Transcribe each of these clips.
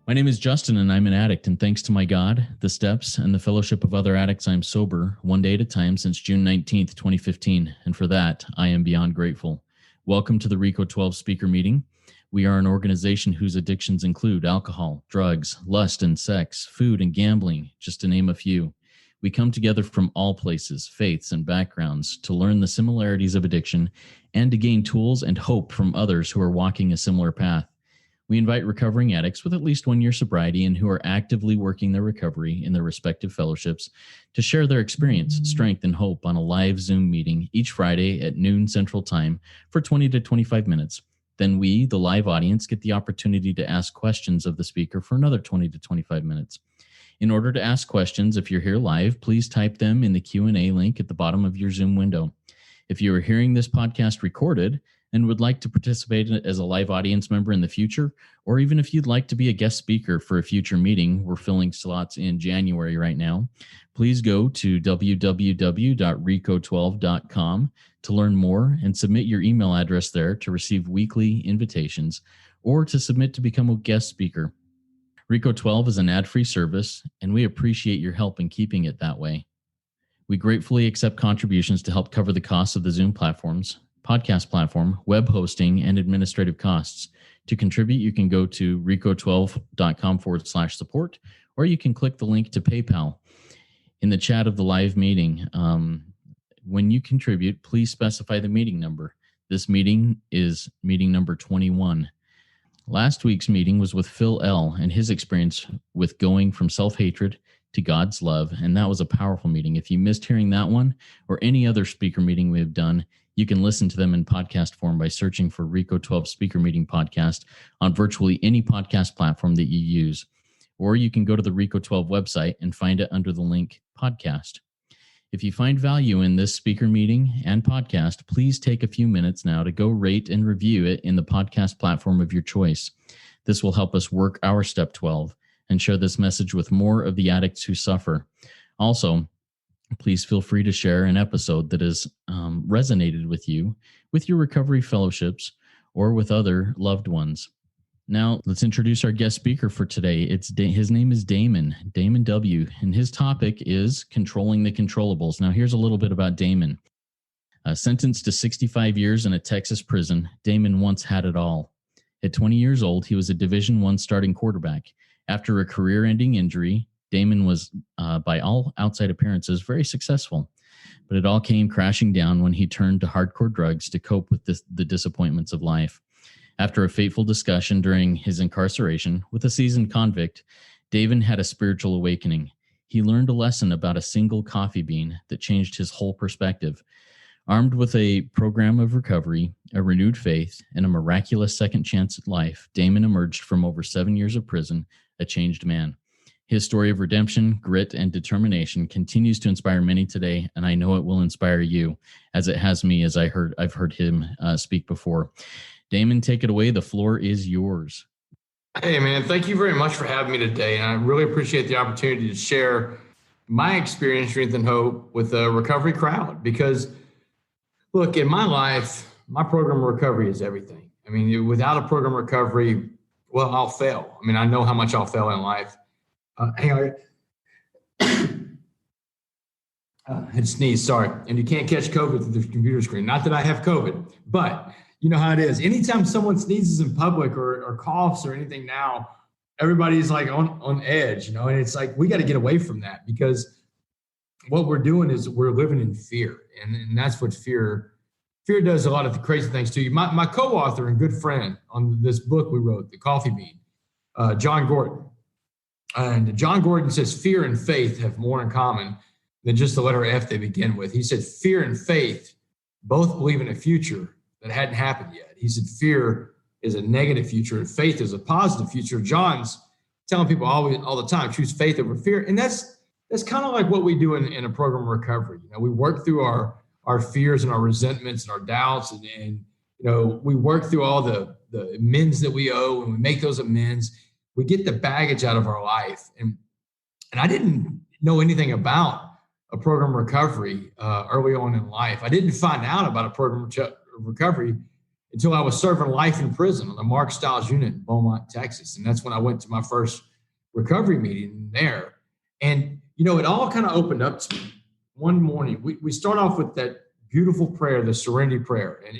My name is Justin, and I'm an addict, and thanks to my God, the steps, and the fellowship of other addicts, I'm sober one day at a time since June 19th, 2015, and for that, I am beyond grateful. Welcome to the RECO12 speaker meeting. We are an organization whose addictions include alcohol, drugs, lust and sex, food and gambling, just to name a few. We come together from all places, faiths, and backgrounds to learn the similarities of addiction and to gain tools and hope from others who are walking a similar path. We invite recovering addicts with at least 1 year sobriety and who are actively working their recovery in their respective fellowships to share their experience, strength, and hope on a live Zoom meeting each Friday at noon Central Time for 20 to 25 minutes. Then we, the live audience, get the opportunity to ask questions of the speaker for another 20 to 25 minutes. In order to ask questions, if you're here live, please type them in the Q&A link at the bottom of your Zoom window. If you are hearing this podcast recorded and would like to participate as a live audience member in the future, or even if you'd like to be a guest speaker for a future meeting, we're filling slots in January right now, please go to www.RECO12.com to learn more and submit your email address there to receive weekly invitations or to submit to become a guest speaker. RECO12 is an ad-free service, and we appreciate your help in keeping it that way. We gratefully accept contributions to help cover the costs of the Zoom platforms, podcast platform, web hosting, and administrative costs. To contribute, you can go to RECO12.com/support, or you can click the link to PayPal. In the chat of the live meeting, when you contribute, please specify the meeting number. This meeting is meeting number 21. Last week's meeting was with Phil L. and his experience with going from self-hatred to God's love, and that was a powerful meeting. If you missed hearing that one or any other speaker meeting we have done, you can listen to them in podcast form by searching for RECO12 Speaker Meeting Podcast on virtually any podcast platform that you use. Or you can go to the RECO12 website and find it under the link podcast. If you find value in this speaker meeting and podcast, please take a few minutes now to go rate and review it in the podcast platform of your choice. This will help us work our Step 12 and share this message with more of the addicts who suffer. Also, please feel free to share an episode that has resonated with you, with your recovery fellowships, or with other loved ones. Now, let's introduce our guest speaker for today. His name is Damon W, and his topic is controlling the controllables. Now, here's a little bit about Damon. Sentenced to 65 years in a Texas prison, Damon once had it all. At 20 years old, he was a Division I starting quarterback. After a career-ending injury, Damon was, by all outside appearances, very successful. But it all came crashing down when he turned to hardcore drugs to cope with the disappointments of life. After a fateful discussion during his incarceration with a seasoned convict, Damon had a spiritual awakening. He learned a lesson about a single coffee bean that changed his whole perspective. Armed with a program of recovery, a renewed faith, and a miraculous second chance at life, Damon emerged from over 7 years of prison, a changed man. His story of redemption, grit, and determination continues to inspire many today, and I know it will inspire you, as it has me, as I've heard him speak before. Damon, take it away. The floor is yours. Hey, man, thank you very much for having me today, and I really appreciate the opportunity to share my experience, strength, and hope with a recovery crowd. Because, look, in my life, my program of recovery is everything. I mean, without a program of recovery, well, I'll fail. I mean, I know how much I'll fail in life. Hang on. I had sneezed, sorry. And you can't catch COVID through the computer screen. Not that I have COVID, but you know how it is. Anytime someone sneezes in public or coughs or anything now, everybody's like on edge, you know, and it's like, we got to get away from that, because what we're doing is we're living in fear. And that's what fear does, a lot of the crazy things to you. My co-author and good friend on this book we wrote, The Coffee Bean, John Gordon. And John Gordon says fear and faith have more in common than just the letter F they begin with. He said fear and faith both believe in a future that hadn't happened yet. He said fear is a negative future and faith is a positive future. John's telling people all the time, choose faith over fear. And that's kind of like what we do in a program of recovery. You know, we work through our fears and our resentments and our doubts, and you know, we work through all the amends that we owe, and we make those amends. We get the baggage out of our life. And I didn't know anything about a program of recovery early on in life. I didn't find out about a program of recovery until I was serving life in prison on the Mark Stiles unit in Beaumont, Texas. And that's when I went to my first recovery meeting there. And, it all kind of opened up to me. One morning, we start off with that beautiful prayer, the serenity prayer. And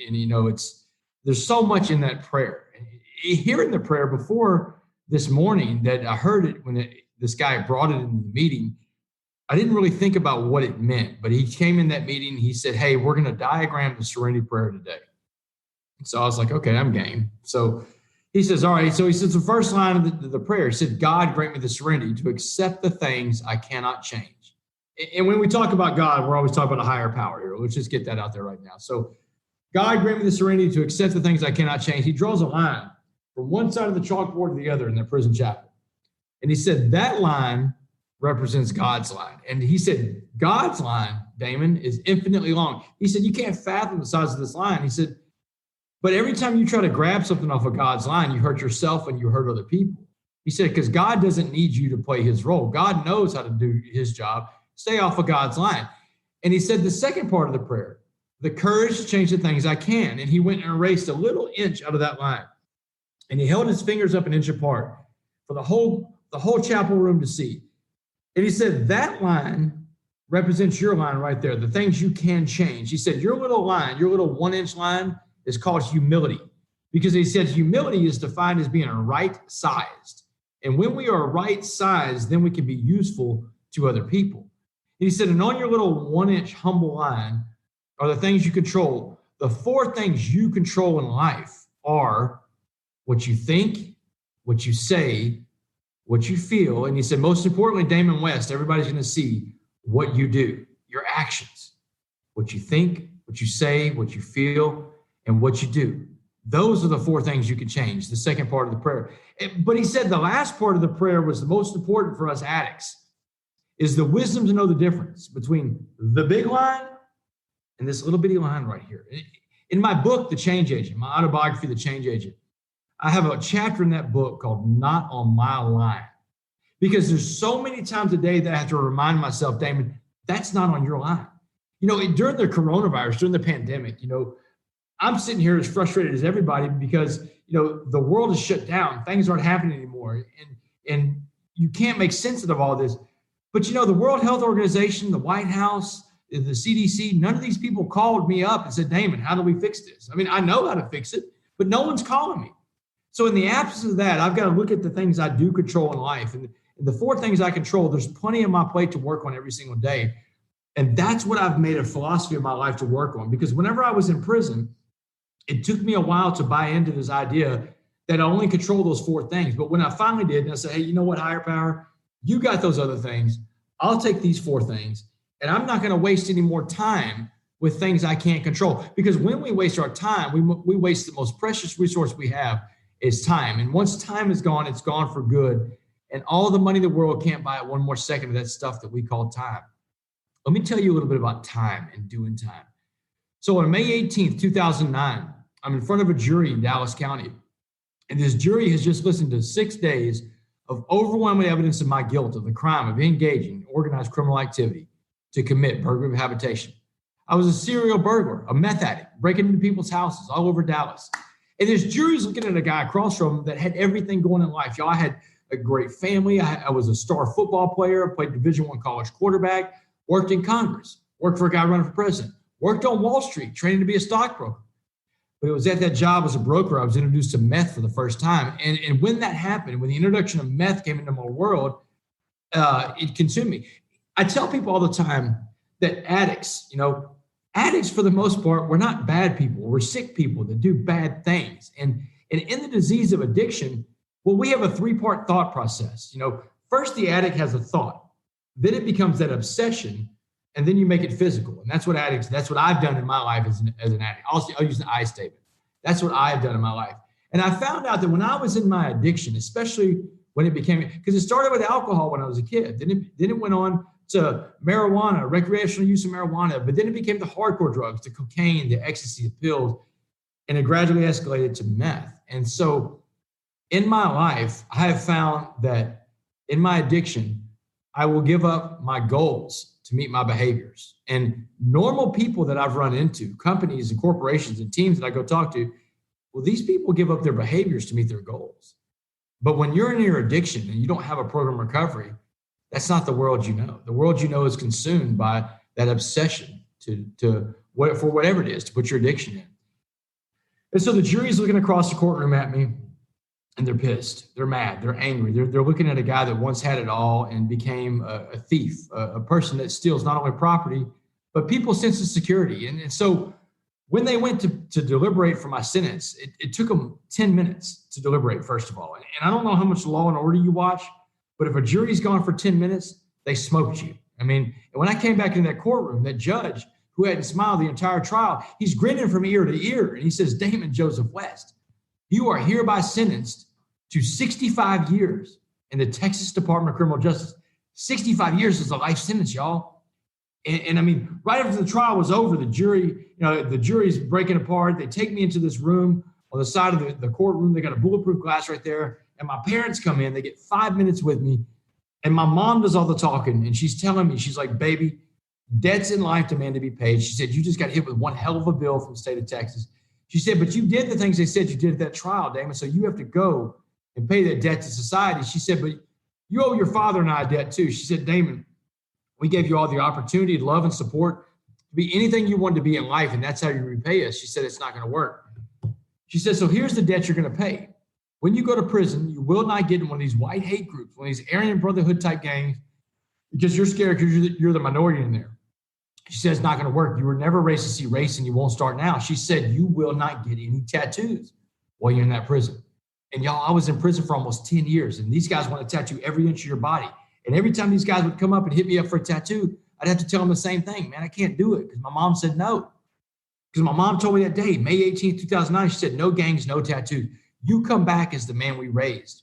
there's so much in that prayer. And hearing the prayer before this morning that I heard it when this guy brought it into the meeting, I didn't really think about what it meant, but he came in that meeting. He said, hey, we're going to diagram the serenity prayer today. So I was like, okay, I'm game. So he says, all right. So he says, the first line of the prayer, he said, God, grant me the serenity to accept the things I cannot change. And when we talk about God, we're always talking about a higher power here. Let's just get that out there right now. So God, grant me the serenity to accept the things I cannot change. He draws a line from one side of the chalkboard to the other in the prison chapel. And he said, that line represents God's line. And he said, God's line, Damon, is infinitely long. He said, you can't fathom the size of this line. He said, but every time you try to grab something off of God's line, you hurt yourself and you hurt other people. He said, because God doesn't need you to play his role. God knows how to do his job. Stay off of God's line. And he said the second part of the prayer, the courage to change the things I can. And he went and erased a little inch out of that line. And he held his fingers up an inch apart for the whole chapel room to see. And he said, that line represents your line right there, the things you can change. He said, your little line, your little 1-inch line is called humility, because he said humility is defined as being right-sized. And when we are right-sized, then we can be useful to other people. And he said, and on your little 1-inch humble line are the things you control. The 4 things you control in life are what you think, what you say, what you feel. And he said, most importantly, Damon West, everybody's going to see what you do, your actions, what you think, what you say, what you feel, and what you do. Those are the 4 things you can change, the second part of the prayer. But he said the last part of the prayer was the most important for us addicts, is the wisdom to know the difference between the big line and this little bitty line right here. In my book, The Change Agent, my autobiography, The Change Agent, I have a chapter in that book called Not on My Line, because there's so many times a day that I have to remind myself, Damon, that's not on your line. During the coronavirus, during the pandemic, I'm sitting here as frustrated as everybody because, the world is shut down. Things aren't happening anymore. And you can't make sense of all this. But, the World Health Organization, the White House, the CDC, none of these people called me up and said, Damon, how do we fix this? I mean, I know how to fix it, but no one's calling me. So in the absence of that, I've got to look at the things I do control in life. And the 4 things I control, there's plenty on my plate to work on every single day. And that's what I've made a philosophy of my life to work on. Because whenever I was in prison, it took me a while to buy into this idea that I only control those 4 things. But when I finally did, and I said, hey, you know what, higher power, you got those other things. I'll take these 4 things. And I'm not going to waste any more time with things I can't control. Because when we waste our time, we waste the most precious resource we have is time. And once time is gone, it's gone for good. And all the money in the world can't buy 1 more second of that stuff that we call time. Let me tell you a little bit about time and doing time. So on May 18th, 2009, I'm in front of a jury in Dallas County. And this jury has just listened to 6 days of overwhelming evidence of my guilt of the crime of engaging in organized criminal activity to commit burglary of habitation. I was a serial burglar, a meth addict, breaking into people's houses all over Dallas. And this jury's looking at a guy across from him that had everything going in life. Y'all, I had a great family. I was a star football player, played Division I college quarterback, worked in Congress, worked for a guy running for president, worked on Wall Street, training to be a stockbroker. But it was at that job as a broker, I was introduced to meth for the first time. And when that happened, when the introduction of meth came into my world, it consumed me. I tell people all the time that addicts for the most part, we're not bad people. We're sick people that do bad things. And in the disease of addiction, well, we have a 3-part thought process. First, the addict has a thought. Then it becomes that obsession. And then you make it physical. And that's what I've done in my life as an addict. I'll use the I statement. That's what I've done in my life. And I found out that when I was in my addiction, especially when it became, because it started with alcohol when I was a kid. Then it went on to marijuana, recreational use of marijuana. But then it became the hardcore drugs, the cocaine, the ecstasy, the pills. And it gradually escalated to meth. And so in my life, I have found that in my addiction, I will give up my goals to meet my behaviors. And normal people that I've run into, companies and corporations and teams that I go talk to, Well, these people give up their behaviors to meet their goals. But when you're in your addiction and you don't have a program of recovery, that's not the world you know. The world you know is consumed by that obsession for whatever it is, to put your addiction in. And so the jury's looking across the courtroom at me, and they're pissed. They're mad. They're angry. They're looking at a guy that once had it all and became a thief, a person that steals not only property, but people's sense of security. And so when they went to deliberate for my sentence, it took them 10 minutes to deliberate, first of all. And I don't know how much Law and Order you watch, but if a jury's gone for 10 minutes, they smoked you. I mean, when I came back into that courtroom, that judge who hadn't smiled the entire trial, he's grinning from ear to ear. And he says, Damon Joseph West, you are hereby sentenced to 65 years in the Texas Department of Criminal Justice. 65 years is a life sentence, y'all. And I mean, right after the trial was over, the jury's breaking apart. They take me into this room on the side of the courtroom. They got a bulletproof glass right there. And my parents come in. They get 5 minutes with me. And my mom does all the talking. And she's telling me, she's like, baby, debts in life demand to be paid. She said, you just got hit with one hell of a bill from the state of Texas. She said, but you did the things they said you did at that trial, Damon. So you have to go and pay that debt to society. She said, but you owe your father and I a debt too. She said, Damon, we gave you all the opportunity, love, and support to be anything you wanted to be in life, and that's how you repay us. She said, it's not going to work. She said, so here's the debt you're going to pay. When you go to prison, you will not get in one of these white hate groups, one of these Aryan Brotherhood type gangs, because you're scared because you're the minority in there. She said, it's not going to work. You were never raised to see race, and you won't start now. She said, you will not get any tattoos while you're in that prison. And y'all, I was in prison for almost 10 years, and these guys want to tattoo every inch of your body. And every time these guys would come up and hit me up for a tattoo, I'd have to tell them the same thing. Man, I can't do it because my mom said no. Because my mom told me that day, May 18th, 2009, she said, no gangs, no tattoos. You come back as the man we raised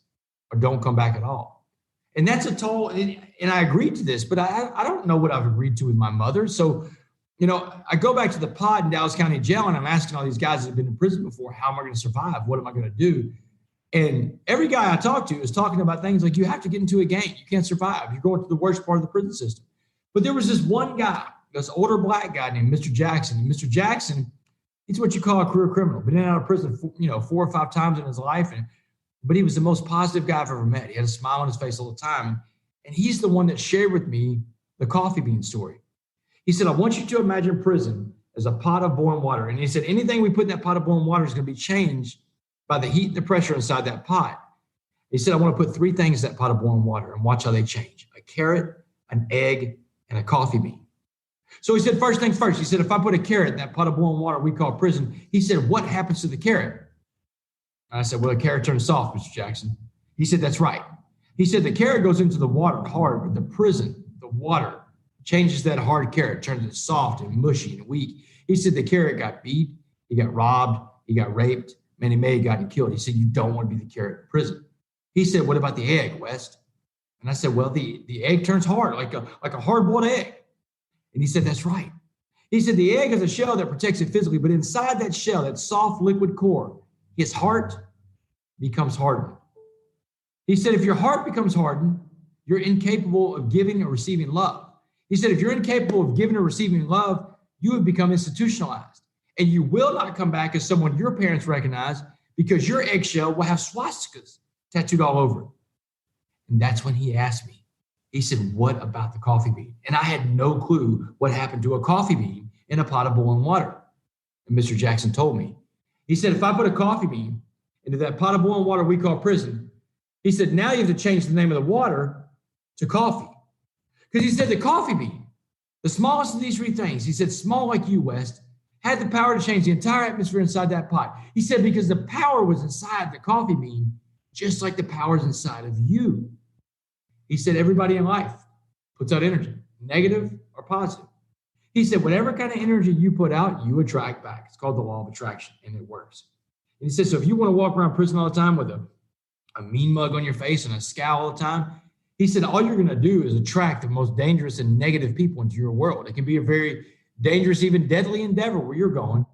or don't come back at all. And that's a toll. And I agreed to this, but I don't know what I've agreed to with my mother. So, I go back to the pod in Dallas County Jail, and I'm asking all these guys that have been in prison before, how am I going to survive? What am I going to do? And every guy I talk to is talking about things like, you have to get into a gang. You can't survive. You're going to the worst part of the prison system. But there was this one guy, this older black guy named Mr. Jackson. And Mr. Jackson, he's what you call a career criminal. Been in and out of prison, 4 or 5 times in his life. But he was the most positive guy I've ever met. He had a smile on his face all the time. And he's the one that shared with me the coffee bean story. He said, I want you to imagine prison as a pot of boiling water. And he said, anything we put in that pot of boiling water is going to be changed by the heat and the pressure inside that pot. He said, I want to put 3 things in that pot of boiling water and watch how they change: a carrot, an egg, and a coffee bean. So he said, first things first. He said, if I put a carrot in that pot of boiling water we call prison, he said, what happens to the carrot? And I said, well, the carrot turns soft, Mr. Jackson. He said, that's right. He said, the carrot goes into the water hard, but the prison, the water, changes that hard carrot, turns it soft and mushy and weak. He said, the carrot got beat, he got robbed, he got raped, man, he may have gotten killed. He said, you don't want to be the carrot in prison. He said, what about the egg, West? And I said, well, the egg turns hard, like a hard-boiled egg. And he said, that's right. He said, the egg has a shell that protects it physically, but inside that shell, that soft liquid core, his heart becomes hardened. He said, if your heart becomes hardened, you're incapable of giving or receiving love. He said, if you're incapable of giving or receiving love, you have become institutionalized. And you will not come back as someone your parents recognize, because your eggshell will have swastikas tattooed all over it. And that's when he asked me, he said, what about the coffee bean? And I had no clue what happened to a coffee bean in a pot of boiling water. And Mr. Jackson told me, he said, if I put a coffee bean into that pot of boiling water we call prison, he said, now you have to change the name of the water to coffee. Because he said the coffee bean, the smallest of these 3 things, he said, small like you, West, had the power to change the entire atmosphere inside that pot. He said, because the power was inside the coffee bean, just like the power is inside of you. He said, everybody in life puts out energy, negative or positive. He said, whatever kind of energy you put out, you attract back. It's called the law of attraction, and it works. And he said, so if you want to walk around prison all the time with a mean mug on your face and a scowl all the time, he said, all you're going to do is attract the most dangerous and negative people into your world. It can be a very dangerous, even deadly endeavor where you're going.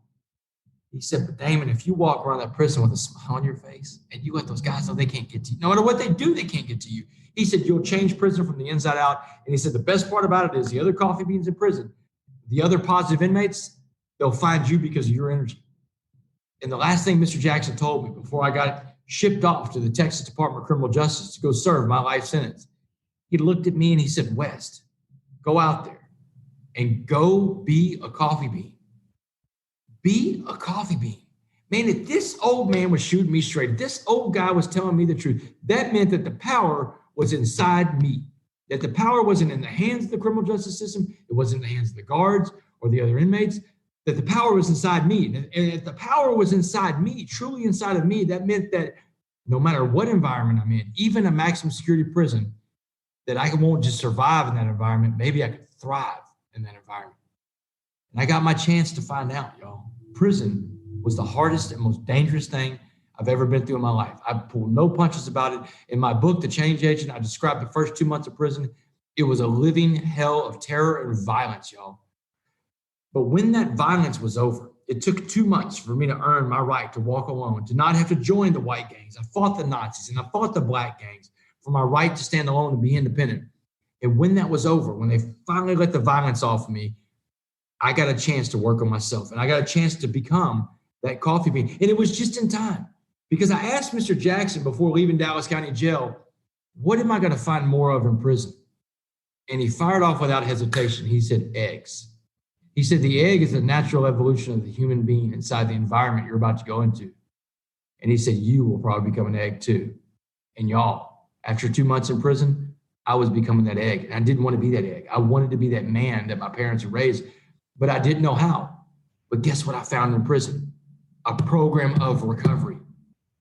He said, but Damon, if you walk around that prison with a smile on your face and you let those guys know they can't get to you, no matter what they do, they can't get to you. He said, you'll change prison from the inside out. And he said, the best part about it is the other coffee beans in prison, the other positive inmates, they'll find you because of your energy. And the last thing Mr. Jackson told me before I got shipped off to the Texas Department of Criminal Justice to go serve my life sentence, he looked at me and he said, West, go out there and go be a coffee bean. Be a coffee bean. Man, if this old man was shooting me straight, if this old guy was telling me the truth, that meant that the power was inside me, that the power wasn't in the hands of the criminal justice system. It wasn't in the hands of the guards or the other inmates, that the power was inside me. And if the power was inside me, truly inside of me, that meant that no matter what environment I'm in, even a maximum security prison, that I won't just survive in that environment. Maybe I could thrive in that environment. And I got my chance to find out, y'all. Prison was the hardest and most dangerous thing I've ever been through in my life. I pulled no punches about it. In my book, The Change Agent, I described the first 2 months of prison. It was a living hell of terror and violence, y'all. But when that violence was over, it took 2 months for me to earn my right to walk alone, to not have to join the white gangs. I fought the Nazis and I fought the black gangs for my right to stand alone and be independent. And when that was over, when they finally let the violence off of me, I got a chance to work on myself and I got a chance to become that coffee bean. And it was just in time because I asked Mr. Jackson before leaving Dallas County Jail, what am I going to find more of in prison? And he fired off without hesitation. He said, eggs. He said, the egg is the natural evolution of the human being inside the environment you're about to go into. And he said, you will probably become an egg too. And y'all, after 2 months in prison, I was becoming that egg. And I didn't want to be that egg. I wanted to be that man that my parents had raised, but I didn't know how. But guess what I found in prison? A program of recovery.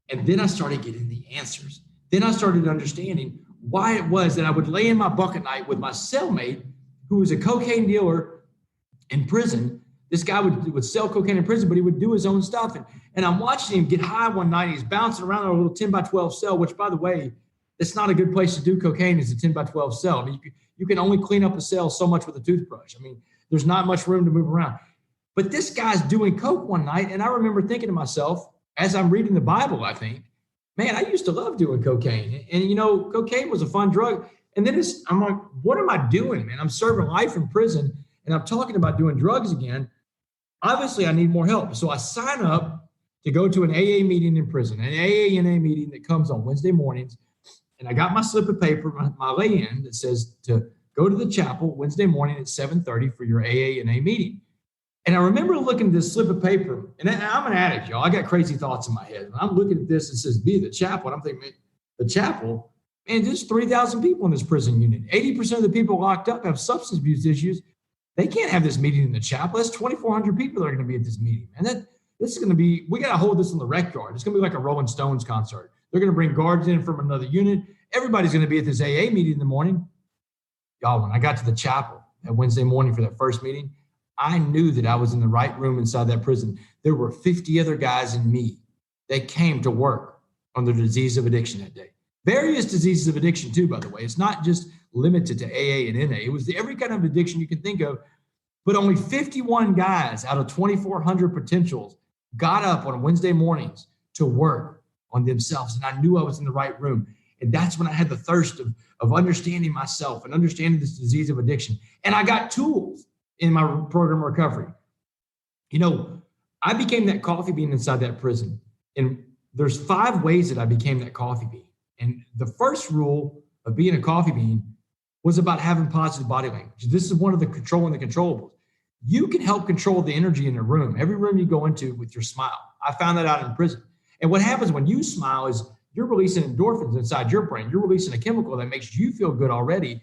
And then I started getting the answers. Then I started understanding why it was that I would lay in my bunk at night with my cellmate, who was a cocaine dealer in prison. This guy would sell cocaine in prison, but he would do his own stuff. And I'm watching him get high one night. He's bouncing around in a little 10 by 12 cell, which, by the way, it's not a good place to do cocaine. It's a 10 by 12 cell. I mean, you can only clean up a cell so much with a toothbrush. I mean, there's not much room to move around. But this guy's doing coke one night, and I remember thinking to myself, as I'm reading the Bible, I think, man, I used to love doing cocaine. And you know, cocaine was a fun drug. And then I'm like, what am I doing, man? I'm serving life in prison, and I'm talking about doing drugs again. Obviously, I need more help. So I sign up to go to an AA meeting in prison, an AA-NA meeting that comes on Wednesday mornings. And I got my slip of paper, my lay-in that says to go to the chapel Wednesday morning at 7:30 for your AA-NA meeting. And I remember looking at this slip of paper, and I'm an addict, y'all. I got crazy thoughts in my head. When I'm looking at this, it says, be the chapel. And I'm thinking, man, the chapel, man, there's 3,000 people in this prison unit. 80% of the people locked up have substance abuse issues. They can't have this meeting in the chapel. That's 2,400 people that are going to be at this meeting. And this is going to be, we got to hold this in the rec yard. It's going to be like a Rolling Stones concert. They're going to bring guards in from another unit. Everybody's going to be at this AA meeting in the morning. Y'all, when I got to the chapel that Wednesday morning for that first meeting, I knew that I was in the right room inside that prison. There were 50 other guys and me that came to work on the disease of addiction that day. Various diseases of addiction too, by the way. It's not just limited to AA and NA. It was every kind of addiction you can think of. But only 51 guys out of 2,400 potentials got up on Wednesday mornings to work on themselves. And I knew I was in the right room. And that's when I had the thirst of understanding myself and understanding this disease of addiction. And I got tools in my program of recovery. You know, I became that coffee bean inside that prison. And there's 5 ways that I became that coffee bean. And the first rule of being a coffee bean was about having positive body language. This is one of the controlling the controllables. You can help control the energy in a room, every room you go into, with your smile. I found that out in prison. And what happens when you smile is you're releasing endorphins inside your brain. You're releasing a chemical that makes you feel good already.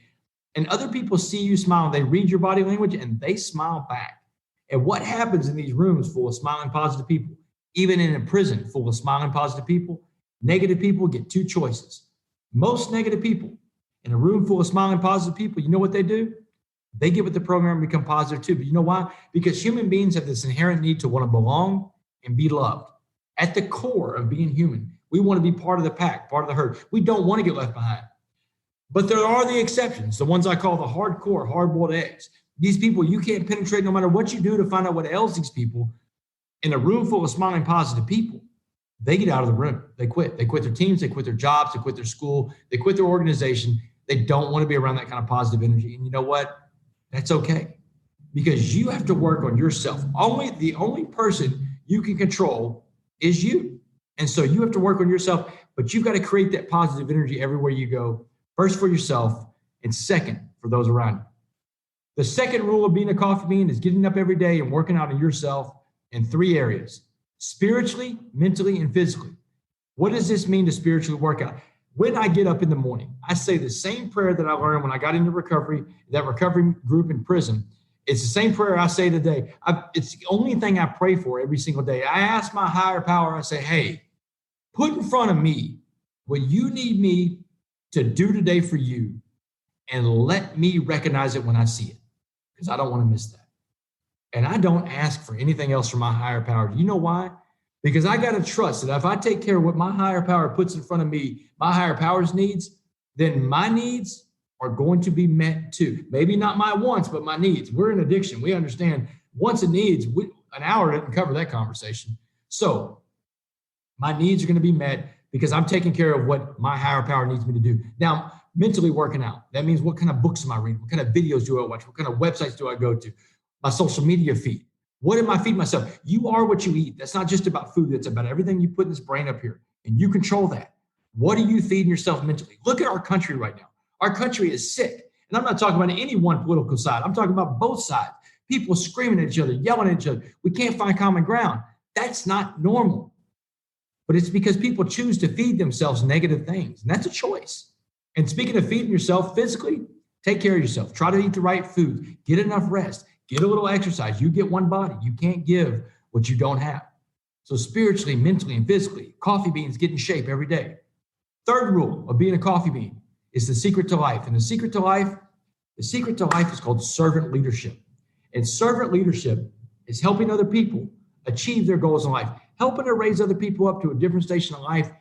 And other people see you smile, they read your body language, and they smile back. And what happens in these rooms full of smiling positive people, even in a prison full of smiling positive people, negative people get 2 choices. Most negative people in a room full of smiling positive people, you know what they do? They get with the program and become positive too. But you know why? Because human beings have this inherent need to want to belong and be loved. At the core of being human, we want to be part of the pack, part of the herd. We don't want to get left behind. But there are the exceptions, the ones I call the hardcore, hard-boiled eggs. These people you can't penetrate no matter what you do to find out what ails these people. In a room full of smiling positive people, they get out of the room. They quit. They quit their teams. They quit their jobs. They quit their school. They quit their organization. They don't want to be around that kind of positive energy. And you know what? That's okay, because you have to work on yourself. The only person you can control is you. And so you have to work on yourself, but you've got to create that positive energy everywhere you go. First for yourself, and second for those around you. The second rule of being a coffee bean is getting up every day and working out on yourself in 3 areas: spiritually, mentally, and physically. What does this mean to spiritually work out? When I get up in the morning, I say the same prayer that I learned when I got into recovery, that recovery group in prison. It's the same prayer I say today. It's the only thing I pray for every single day. I ask my higher power, I say, hey, put in front of me what you need me to do today for you, and let me recognize it when I see it, because I don't want to miss that. And I don't ask for anything else from my higher power. Do you know why? Because I got to trust that if I take care of what my higher power puts in front of me, my higher power's needs, then my needs are going to be met too. Maybe not my wants, but my needs. We're in addiction. We understand wants and needs. An hour doesn't cover that conversation. So my needs are going to be met because I'm taking care of what my higher power needs me to do. Now, mentally working out. That means what kind of books am I reading? What kind of videos do I watch? What kind of websites do I go to? My social media feed. What am I feeding myself? You are what you eat. That's not just about food. That's about everything you put in this brain up here. And you control that. What are you feeding yourself mentally? Look at our country right now. Our country is sick. And I'm not talking about any one political side. I'm talking about both sides. People screaming at each other, yelling at each other. We can't find common ground. That's not normal. But it's because people choose to feed themselves negative things. And that's a choice. And speaking of feeding yourself physically, take care of yourself. Try to eat the right food. Get enough rest. Get a little exercise. You get one body. You can't give what you don't have. So spiritually, mentally, and physically, coffee beans get in shape every day. Third rule of being a coffee bean is the secret to life. And the secret to life is called servant leadership. And servant leadership is helping other people achieve their goals in life, helping to raise other people up to a different station of life.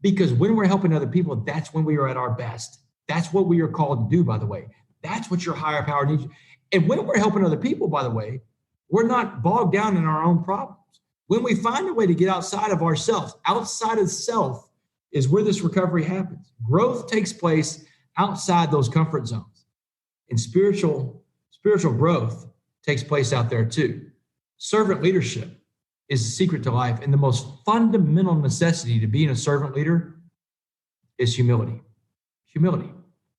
Because when we're helping other people, that's when we are at our best. That's what we are called to do, by the way. That's what your higher power needs. And when we're helping other people, by the way, we're not bogged down in our own problems. When we find a way to get outside of ourselves, outside of self is where this recovery happens. Growth takes place outside those comfort zones. And spiritual growth takes place out there too. Servant leadership is the secret to life. And the most fundamental necessity to being a servant leader is humility. Humility.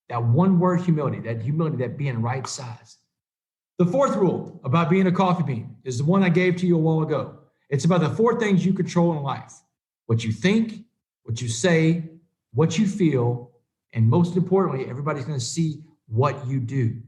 That one word, humility, that being right size. The fourth rule about being a coffee bean is the one I gave to you a while ago. It's about the 4 things you control in life: what you think, what you say, what you feel, and most importantly, everybody's going to see what you do.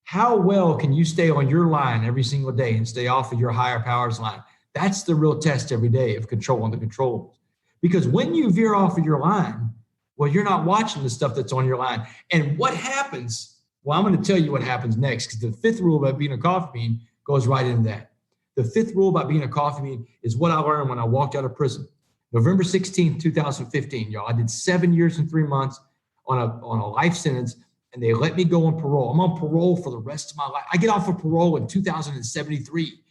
How well can you stay on your line every single day and stay off of your higher powers line? That's the real test every day of controlling the controllables. Because when you veer off of your line, well, you're not watching the stuff that's on your line. And what happens? Well, I'm going to tell you what happens next, because the 5th rule about being a coffee bean goes right into that. The 5th rule about being a coffee bean is what I learned when I walked out of prison. November 16th, 2015, y'all. I did 7 years and 3 months on a life sentence, and they let me go on parole. I'm on parole for the rest of my life. I get off of parole in 2073.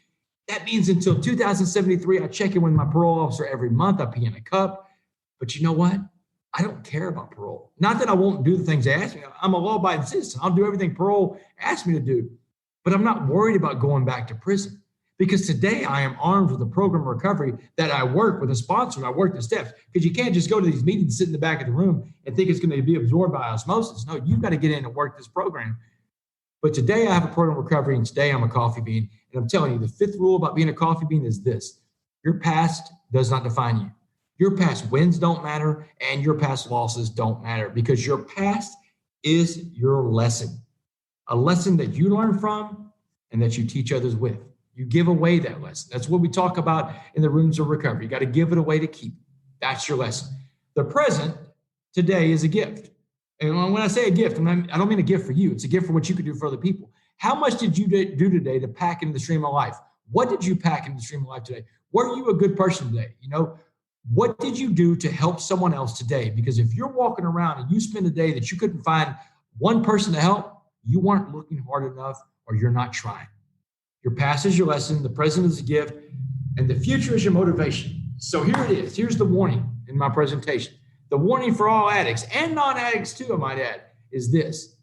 That means until 2073, I check in with my parole officer every month. I pee in a cup. But you know what? I don't care about parole. Not that I won't do the things they ask me. I'm a law-abiding citizen. I'll do everything parole asks me to do. But I'm not worried about going back to prison, because today I am armed with a program of recovery that I work with a sponsor, and I work the steps. Because you can't just go to these meetings, sit in the back of the room, and think it's going to be absorbed by osmosis. No, you've got to get in and work this program. But today I have a program of recovery, and today I'm a coffee bean. And I'm telling you, the 5th rule about being a coffee bean is this: your past does not define you. Your past wins don't matter, and your past losses don't matter, because your past is your lesson, a lesson that you learn from and that you teach others with. You give away that lesson. That's what we talk about in the rooms of recovery. You got to give it away to keep it. That's your lesson. The present today is a gift. And when I say a gift, I don't mean a gift for you. It's a gift for what you could do for other people. How much did you do today to pack into the stream of life? What did you pack into the stream of life today? Were you a good person today? What did you do to help someone else today? Because if you're walking around and you spend a day that you couldn't find one person to help, you weren't looking hard enough, or you're not trying. Your past is your lesson, the present is a gift, and the future is your motivation. So here it is. Here's the warning in my presentation. The warning for all addicts and non-addicts too, I might add, is this: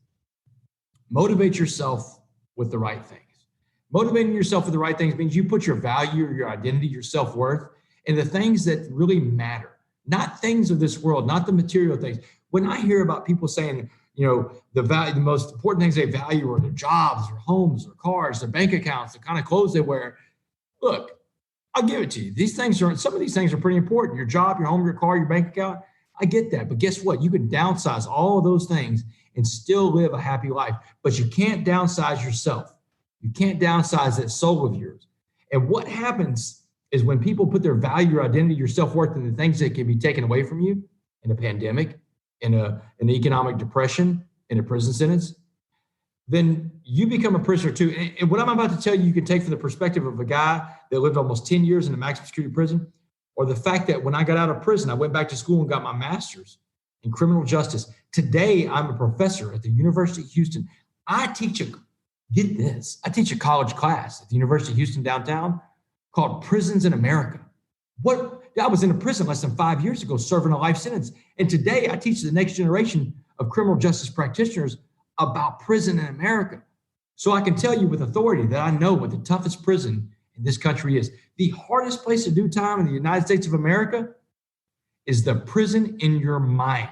motivate yourself with the right things. Motivating yourself with the right things means you put your value, your identity, your self-worth and the things that really matter, not things of this world, not the material things. When I hear about people saying, the most important things they value are their jobs, their homes, their cars, their bank accounts, the kind of clothes they wear. Look, I'll give it to you. Some of these things are pretty important. Your job, your home, your car, your bank account. I get that. But guess what? You can downsize all of those things and still live a happy life. But you can't downsize yourself. You can't downsize that soul of yours. And what happens is when people put their value, your identity, your self-worth in the things that can be taken away from you in a pandemic, in an economic depression, in a prison sentence, then you become a prisoner too. And what I'm about to tell you, you can take from the perspective of a guy that lived almost 10 years in a maximum security prison, or the fact that when I got out of prison, I went back to school and got my master's in criminal justice. Today, I'm a professor at the University of Houston. I teach a college class at the University of Houston downtown called Prisons in America. I was in a prison less than 5 years ago serving a life sentence. And today I teach the next generation of criminal justice practitioners about prison in America. So I can tell you with authority that I know what the toughest prison in this country is. The hardest place to do time in the United States of America is the prison in your mind.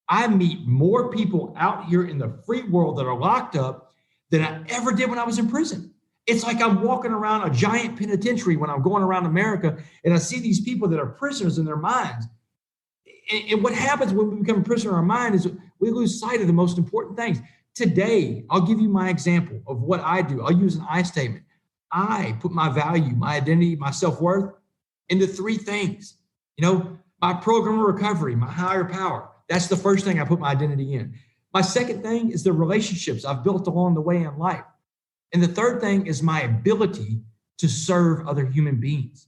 I meet more people out here in the free world that are locked up than I ever did when I was in prison. It's like I'm walking around a giant penitentiary when I'm going around America, and I see these people that are prisoners in their minds. And what happens when we become a prisoner in our mind is we lose sight of the most important things. Today, I'll give you my example of what I do. I'll use an I statement. I put my value, my identity, my self-worth into three things. My program of recovery, my higher power. That's the first thing I put my identity in. My second thing is the relationships I've built along the way in life. And the third thing is my ability to serve other human beings.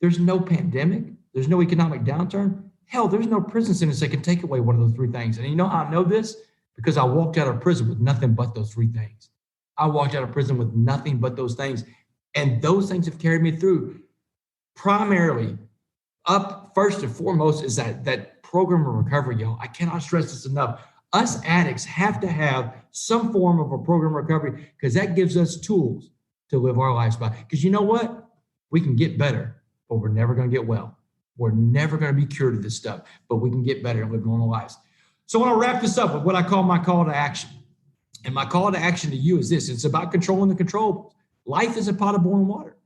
There's no pandemic. There's no economic downturn. Hell, there's no prison sentence that can take away one of those three things. And you know how I know this? Because I walked out of prison with nothing but those three things. I walked out of prison with nothing but those things. And those things have carried me through. Primarily, up first and foremost is that program of recovery, y'all. I cannot stress this enough. Us addicts have to have some form of a program of recovery because that gives us tools to live our lives by. Because you know what? We can get better, but we're never going to get well. We're never going to be cured of this stuff, but we can get better and live normal lives. So I want to wrap this up with what I call my call to action. And my call to action to you is this. It's about controlling the controllables. Life is a pot of boiling water.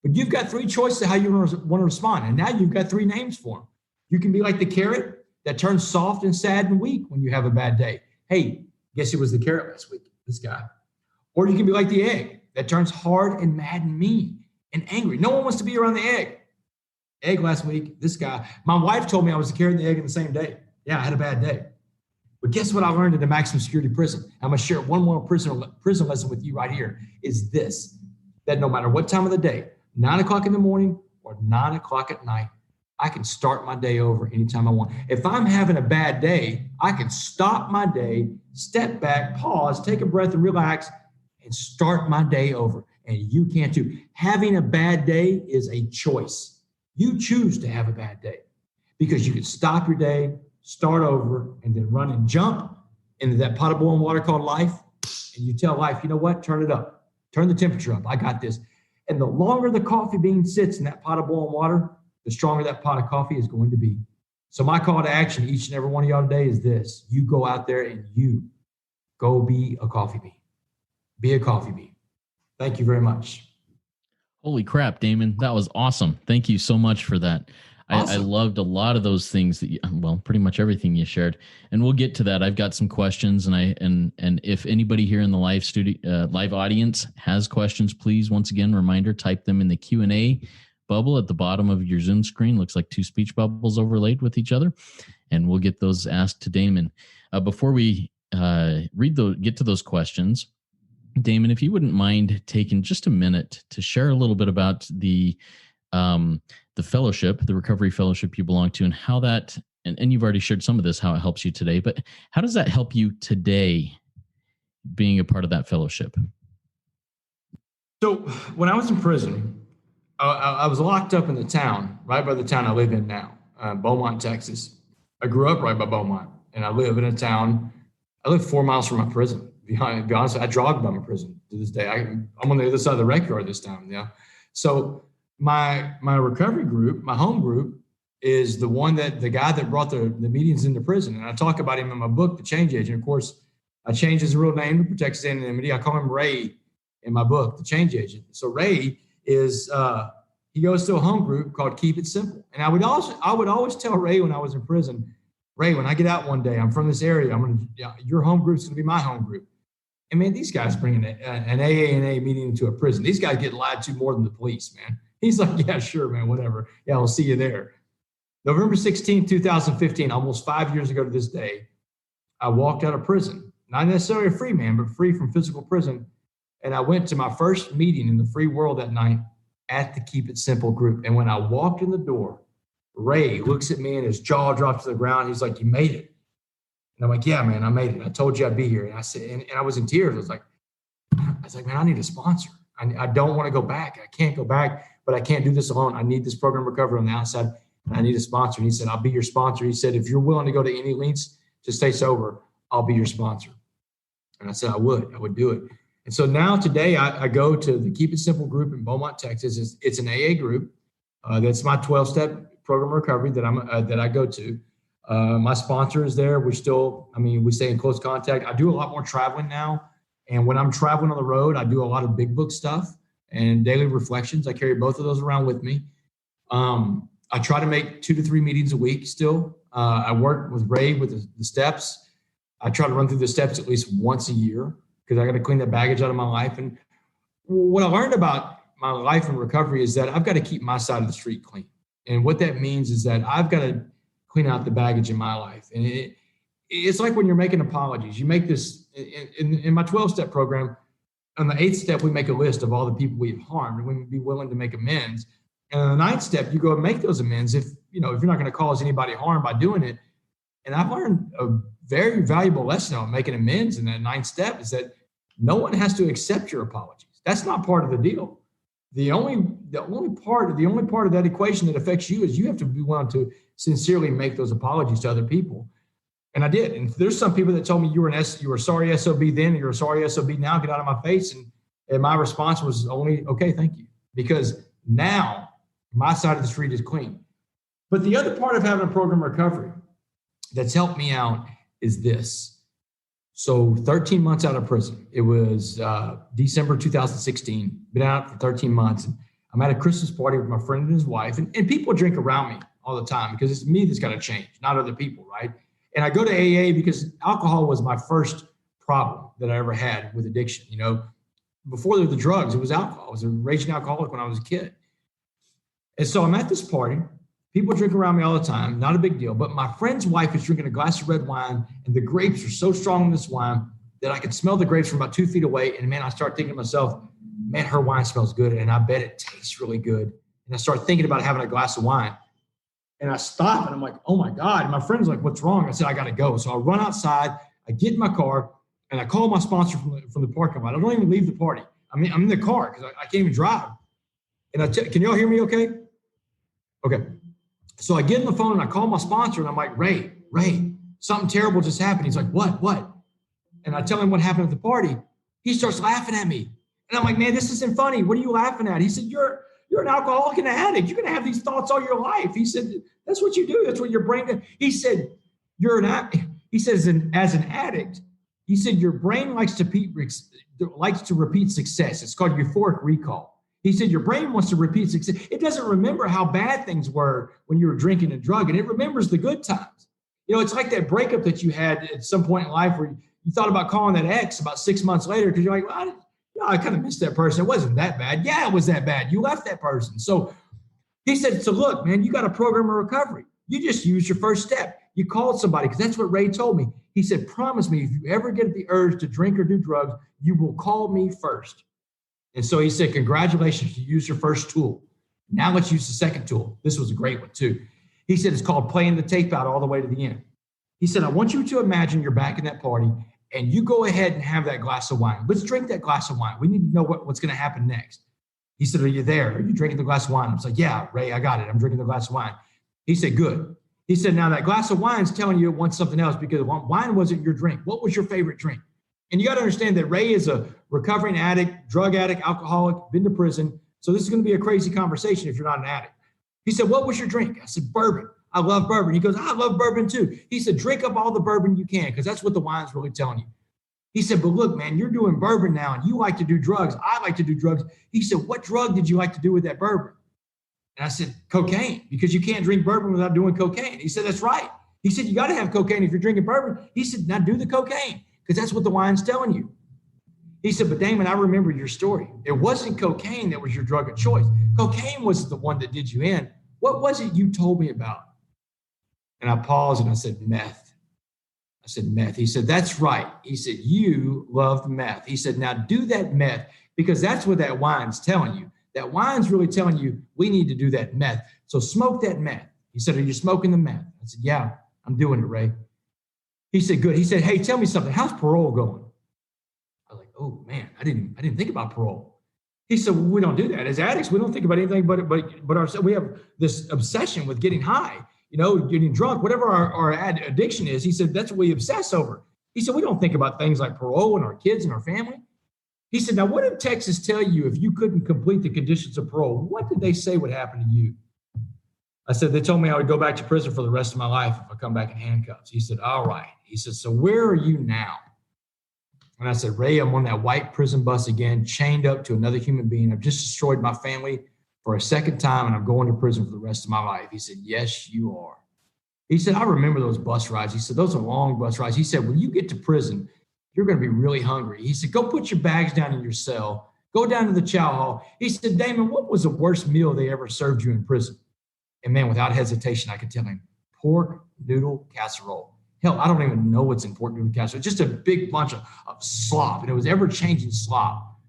But you've got three choices of how you want to respond. And now you've got three names for them. You can be like the carrot that turns soft and sad and weak when you have a bad day. Hey, guess who was the carrot last week? This guy. Or you can be like the egg that turns hard and mad and mean and angry. No one wants to be around the egg. Egg last week, this guy. My wife told me I was the carrot and the egg in the same day. Yeah, I had a bad day. But guess what I learned in the maximum security prison? I'm going to share one more prison lesson with you right here, is this, that no matter what time of the day, 9 o'clock in the morning or 9 o'clock at night, I can start my day over anytime I want. If I'm having a bad day, I can stop my day, step back, pause, take a breath and relax and start my day over. And you can too. Having a bad day is a choice. You choose to have a bad day because you can stop your day, start over, and then run and jump into that pot of boiling water called life. And you tell life, you know what? Turn it up. Turn the temperature up. I got this. And the longer the coffee bean sits in that pot of boiling water, the stronger that pot of coffee is going to be. So my call to action, each and every one of y'all today, is this. You go out there and you go be a coffee bean. Be a coffee bean. Thank you very much. Holy crap, Damon. That was awesome. Thank you so much for that. Awesome. I loved a lot of those things that pretty much everything you shared. And we'll get to that. I've got some questions and if anybody here in the live audience has questions, please, once again, reminder, type them in the Q&A bubble at the bottom of your Zoom screen. Looks like two speech bubbles overlaid with each other. And we'll get those asked to Damon. Before we get to those questions, Damon, if you wouldn't mind taking just a minute to share a little bit about the fellowship, the recovery fellowship you belong to, and how that, and you've already shared some of this, how it helps you today, but how does that help you today being a part of that fellowship? So when I was in prison, I was locked up in the town, right by the town I live in now, Beaumont, Texas. I grew up right by Beaumont, and I live in a town, I live 4 miles from my prison. To be honest, I jog by my prison to this day. I'm on the other side of the rec yard this time, yeah. So My recovery group, my home group, is the one that the guy that brought the meetings into prison. And I talk about him in my book, The Change Agent. Of course, I changed his real name to protect his anonymity. I call him Ray in my book, The Change Agent. So Ray is he goes to a home group called Keep It Simple. And I would always tell Ray when I was in prison, Ray, when I get out one day, I'm from this area. Your home group's going to be my home group. And man, these guys bringing an AA meeting into a prison. These guys get lied to more than the police, man. He's like, yeah, sure, man, whatever. Yeah, I'll see you there. November 16th, 2015, almost 5 years ago to this day, I walked out of prison. Not necessarily a free man, but free from physical prison. And I went to my first meeting in the free world that night at the Keep It Simple group. And when I walked in the door, Ray looks at me and his jaw drops to the ground. He's like, you made it. And I'm like, yeah, man, I made it. I told you I'd be here. And I said, and I was in tears. I was like, man, I need a sponsor. I don't want to go back. I can't go back, but I can't do this alone. I need this program recovery on the outside. And I need a sponsor. And he said, I'll be your sponsor. He said, if you're willing to go to any lengths to stay sober, I'll be your sponsor. And I said, I would do it. And so now today I go to the Keep It Simple group in Beaumont, Texas. It's an AA group. That's my 12-step program recovery that I go to. My sponsor is there. We stay in close contact. I do a lot more traveling now. And when I'm traveling on the road, I do a lot of big book stuff and daily reflections. I carry both of those around with me. I try to make 2 to 3 meetings a week still. I work with Ray with the steps. I try to run through the steps at least once a year because I got to clean that baggage out of my life. And what I learned about my life in recovery is that I've got to keep my side of the street clean. And what that means is that I've got to clean out the baggage in my life. And it's like when you're making apologies. You make this, in my 12-step program, on the 8th step, we make a list of all the people we've harmed and we'd be willing to make amends. And on the 9th step, you go and make those amends if you're not going to cause anybody harm by doing it. And I've learned a very valuable lesson on making amends in that 9th step is that no one has to accept your apologies. That's not part of the deal. The only part of that equation that affects you is you have to be willing to sincerely make those apologies to other people. And I did. And there's some people that told me you were sorry SOB then, and you're a sorry SOB now, get out of my face. And my response was only, okay, thank you. Because now my side of the street is clean. But the other part of having a program recovery that's helped me out is this. So 13 months out of prison, it was December 2016, been out for 13 months. And I'm at a Christmas party with my friend and his wife, and people drink around me all the time because it's me that's got to change, not other people, right? And I go to AA because alcohol was my first problem that I ever had with addiction. Before there were the drugs, it was alcohol. I was a raging alcoholic when I was a kid. And so I'm at this party. People drink around me all the time, not a big deal. But my friend's wife is drinking a glass of red wine, and the grapes are so strong in this wine that I could smell the grapes from about 2 feet away. And man, I start thinking to myself, man, her wine smells good, and I bet it tastes really good. And I start thinking about having a glass of wine. And I stop, and I'm like, oh my God. And my friend's like, what's wrong? I said, I got to go. So I run outside, I get in my car, and I call my sponsor from the parking lot. I don't even leave the party. I'm in the car because I can't even drive. And can y'all hear me okay? Okay. So I get on the phone and I call my sponsor and I'm like, Ray, something terrible just happened. He's like, what? And I tell him what happened at the party. He starts laughing at me. And I'm like, man, this isn't funny. What are you laughing at? He said, you're an alcoholic and an addict. You're going to have these thoughts all your life. He said, that's what you do. That's what your brain does. He said, he says, as an addict, he said, your brain likes to repeat success. It's called euphoric recall. He said, your brain wants to repeat success. It doesn't remember how bad things were when you were drinking and drugging. It remembers the good times. It's like that breakup that you had at some point in life where you thought about calling that ex about 6 months later because you're like, well, I kind of missed that person. It wasn't that bad. Yeah, it was that bad. You left that person. So he said, so look, man, you got a program of recovery. You just used your first step. You called somebody because that's what Ray told me. He said, promise me if you ever get the urge to drink or do drugs, you will call me first. And so he said, congratulations, you used your first tool. Now let's use the second tool. This was a great one too. He said, it's called playing the tape out all the way to the end. He said, I want you to imagine you're back in that party and you go ahead and have that glass of wine. Let's drink that glass of wine. We need to know what's going to happen next. He said, are you there? Are you drinking the glass of wine? I was like, yeah, Ray, I got it. I'm drinking the glass of wine. He said, good. He said, now that glass of wine is telling you it wants something else because wine wasn't your drink. What was your favorite drink? And you got to understand that Ray is a recovering addict, drug addict, alcoholic, been to prison. So this is going to be a crazy conversation if you're not an addict. He said, what was your drink? I said, bourbon. I love bourbon. He goes, I love bourbon too. He said, drink up all the bourbon you can, because that's what the wine's really telling you. He said, but look, man, you're doing bourbon now and you like to do drugs. I like to do drugs. He said, what drug did you like to do with that bourbon? And I said, cocaine, because you can't drink bourbon without doing cocaine. He said, that's right. He said, you got to have cocaine if you're drinking bourbon. He said, now do the cocaine, because that's what the wine's telling you. He said, but Damon, I remember your story. It wasn't cocaine that was your drug of choice. Cocaine was the one that did you in. What was it you told me about? And I paused and I said, meth. I said, meth. He said, that's right. He said, you loved meth. He said, now do that meth, because that's what that wine's telling you. That wine's really telling you we need to do that meth. So smoke that meth. He said, are you smoking the meth? I said, yeah, I'm doing it, Ray. He said, good. He said, hey, tell me something. How's parole going? I was like, oh man, I didn't think about parole. He said, well, we don't do that. As addicts, we don't think about anything but we have this obsession with getting high, getting drunk, whatever our addiction is. He said, that's what we obsess over. He said, we don't think about things like parole and our kids and our family. He said, now what did Texas tell you if you couldn't complete the conditions of parole? What did they say would happen to you? I said, they told me I would go back to prison for the rest of my life if I come back in handcuffs. He said, all right. He said, so where are you now? And I said, Ray, I'm on that white prison bus again, chained up to another human being. I've just destroyed my family for a second time, and I'm going to prison for the rest of my life. He said, yes, you are. He said, I remember those bus rides. He said, those are long bus rides. He said, when you get to prison, you're going to be really hungry. He said, go put your bags down in your cell. Go down to the chow hall. He said, Damon, what was the worst meal they ever served you in prison? And man, without hesitation, I could tell him, pork noodle casserole. Hell, I don't even know what's in pork noodle casserole. Just a big bunch of slop, and it was ever-changing slop.